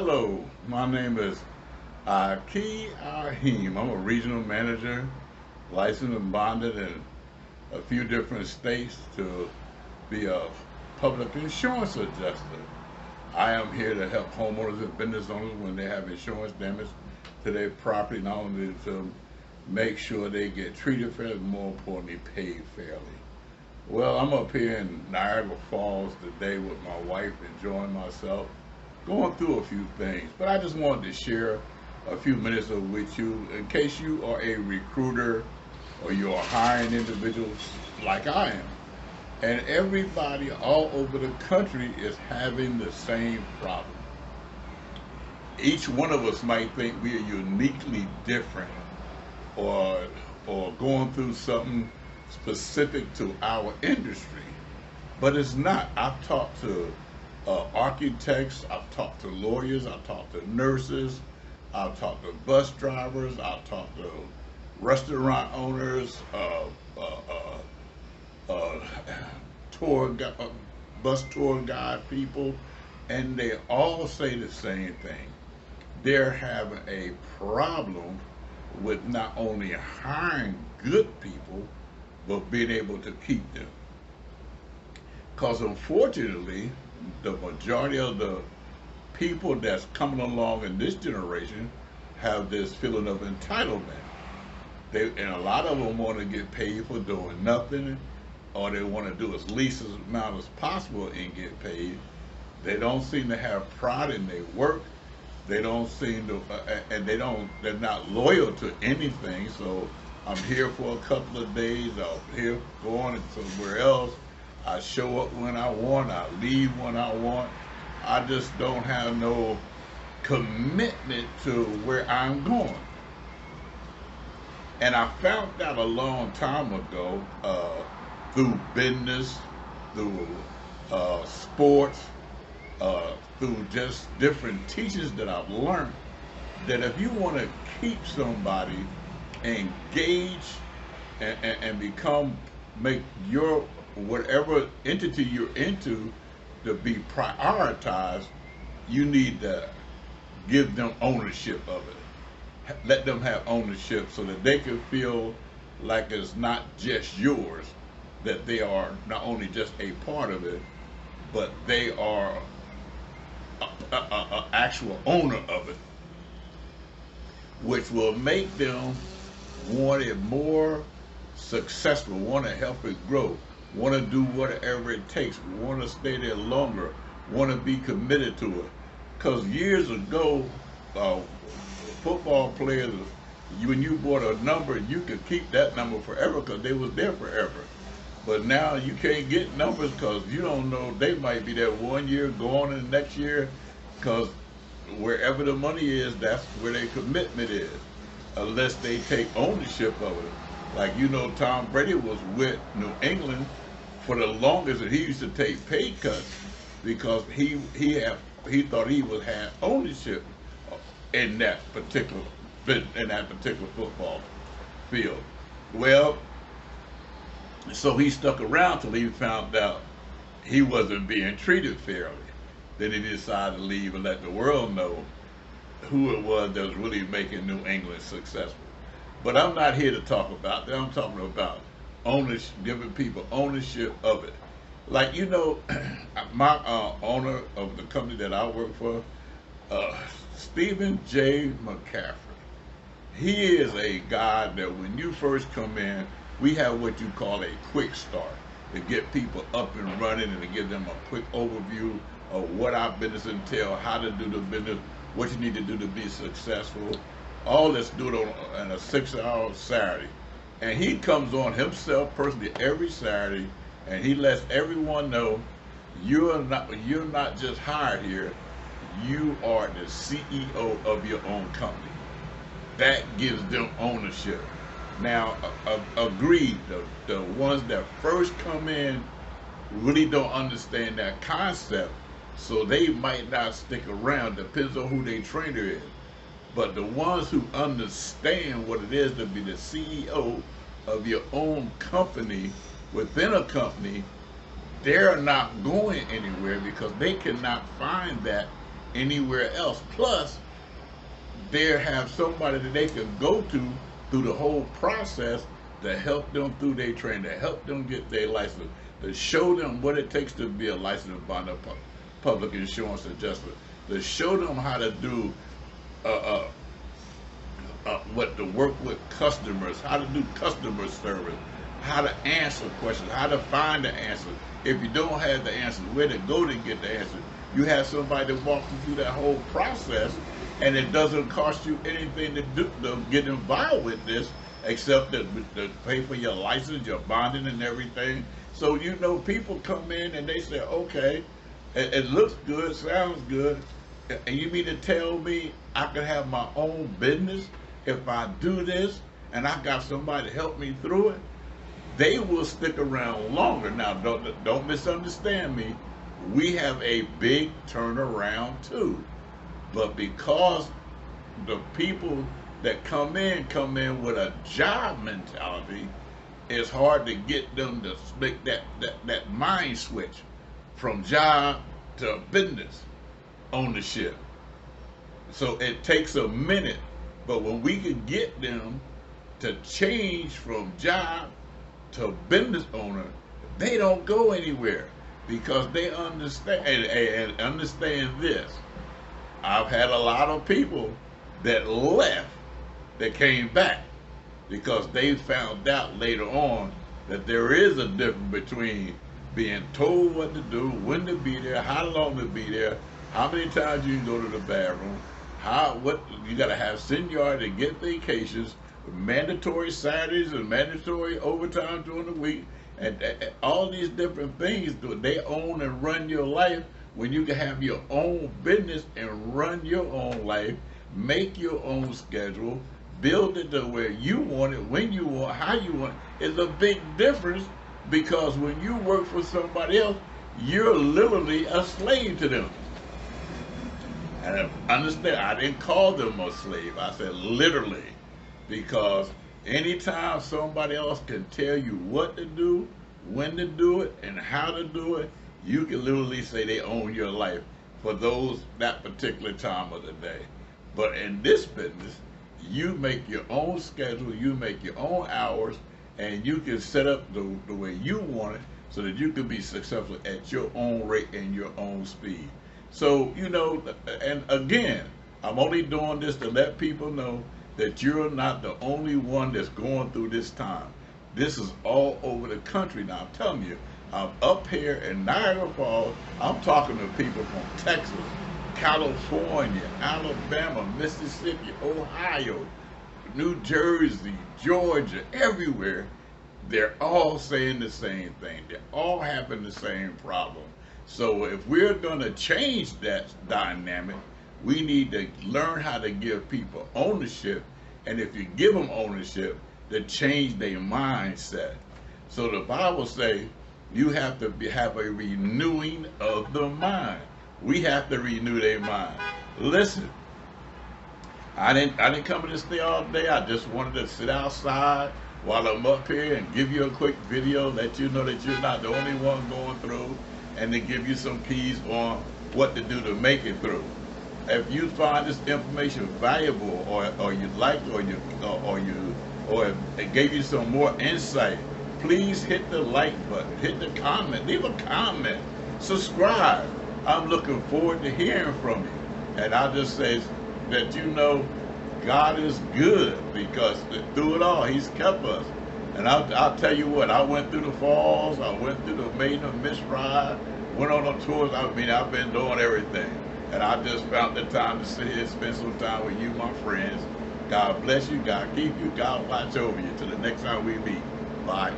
Hello, my name is Aki Ahim. I'm a regional manager, licensed and bonded in a few different states to be a public insurance adjuster. I am here to help homeowners and business owners when they have insurance damage to their property, not only to make sure they get treated fairly, but more importantly, paid fairly. Well, I'm up here in Niagara Falls today with my wife, enjoying myself, going through a few things. But I just wanted to share a few minutes with you in case you are a recruiter or you're hiring individuals like I am. And everybody all over the country is having the same problem. Each one of us might think we are uniquely different or going through something specific to our industry, but it's not. I've talked to architects, I've talked to lawyers, I've talked to nurses, I've talked to bus drivers, I've talked to restaurant owners, uh, tour bus tour guide people, and they all say the same thing. They're having a problem with not only hiring good people, but being able to keep them. Because unfortunately, the majority of the people that's coming along in this generation have this feeling of entitlement. And a lot of them want to get paid for doing nothing, or they want to do as least as amount as possible and get paid. They don't seem to have pride in their work. They don't seem to, and they're not loyal to anything. So I'm here for a couple of days. I'm here going somewhere else. I show up when I want. I leave when I want. I just don't have no commitment to where I'm going. And I found out a long time ago through business, through sports, through just different teachings that I've learned, that if you want to keep somebody engaged and become, make your whatever entity you're into to be prioritized, you need to give them ownership of it. Let them have ownership so that they can feel like it's not just yours, that they are not only just a part of it, but they are a actual owner of it, which will make them want it more successful, want to help it grow, want to do whatever it takes, want to stay there longer, want to be committed to it. Because years ago, football players, when you bought a number, you could keep that number forever because they was there forever. But now you can't get numbers because you don't know, they might be there 1 year, go on in the next year, because wherever the money is, that's where their commitment is, unless they take ownership of it. Like, Tom Brady was with New England for the longest, and he used to take pay cuts because he thought he would have ownership in that particular football field. Well, so he stuck around till he found out he wasn't being treated fairly. Then he decided to leave and let the world know who it was that was really making New England successful. But I'm not here to talk about that. I'm talking about ownership, giving people ownership of it. Like, my owner of the company that I work for, Stephen J. McCaffrey. He is a guy that when you first come in, we have what you call a quick start to get people up and running and to give them a quick overview of what our business entails, how to do the business, what you need to do to be successful. All this do it on a 6-hour Saturday. And he comes on himself personally every Saturday, and he lets everyone know you're not just hired here, you are the CEO of your own company. That gives them ownership. Now, agreed, the ones that first come in really don't understand that concept, so they might not stick around, depends on who their trainer is. But the ones who understand what it is to be the CEO of your own company within a company, they're not going anywhere because they cannot find that anywhere else. Plus, they have somebody that they can go to through the whole process to help them through their training, to help them get their license, to show them what it takes to be a licensed bond public insurance adjuster, to show them how to do uh, uh, what to work with customers, how to do customer service, how to answer questions, how to find the answer. If you don't have the answer, where to go to get the answer. You have somebody that walks you through that whole process, and it doesn't cost you anything to do to get involved with this, except to pay for your license, your bonding, and everything. So people come in and they say, okay, it looks good, sounds good, and you mean to tell me I can have my own business if I do this, and I got somebody to help me through it? They will stick around longer. Now, don't misunderstand me. We have a big turnaround too, but because the people that come in with a job mentality, it's hard to get them to make that mind switch from job to business ownership. So it takes a minute, but when we can get them to change from job to business owner, they don't go anywhere because they understand and understand this. I've had a lot of people that left that came back because they found out later on that there is a difference between being told what to do, when to be there, how long to be there, how many times you can go to the bathroom, what you got to have seniority to get vacations, mandatory Saturdays and mandatory overtime during the week, and all these different things. They own and run your life when you can have your own business and run your own life, make your own schedule, build it to where you want it, when you want, how you want it. It's a big difference, because when you work for somebody else, you're literally a slave to them. And understand, I didn't call them a slave. I said literally, because anytime somebody else can tell you what to do, when to do it, and how to do it, you can literally say they own your life for that particular time of the day. But in this business, you make your own schedule, you make your own hours, and you can set up the way you want it so that you can be successful at your own rate and your own speed. So, and again, I'm only doing this to let people know that you're not the only one that's going through this time. This is all over the country. Now, I'm telling you, I'm up here in Niagara Falls. I'm talking to people from Texas, California, Alabama, Mississippi, Ohio, New Jersey, Georgia, everywhere. They're all saying the same thing. They're all having the same problem. So if we're going to change that dynamic, we need to learn how to give people ownership, and if you give them ownership, to change their mindset. So the Bible says you have to have a renewing of the mind. We have to renew their mind. Listen, I didn't come to stay all day. I just wanted to sit outside while I'm up here and give you a quick video, let you know that you're not the only one going through, and to give you some keys on what to do to make it through. If you find this information valuable, or you like, or it gave you some more insight, please hit the like button, hit the comment, leave a comment, subscribe. I'm looking forward to hearing from you. And I'll just say that God is good, because through it all, He's kept us. And I'll tell you what, I went through the falls, I went through the Maiden of Mist ride, went on the tours. I've been doing everything. And I just found the time to sit here and spend some time with you, my friends. God bless you, God keep you, God watch over you. Till the next time we meet. Bye.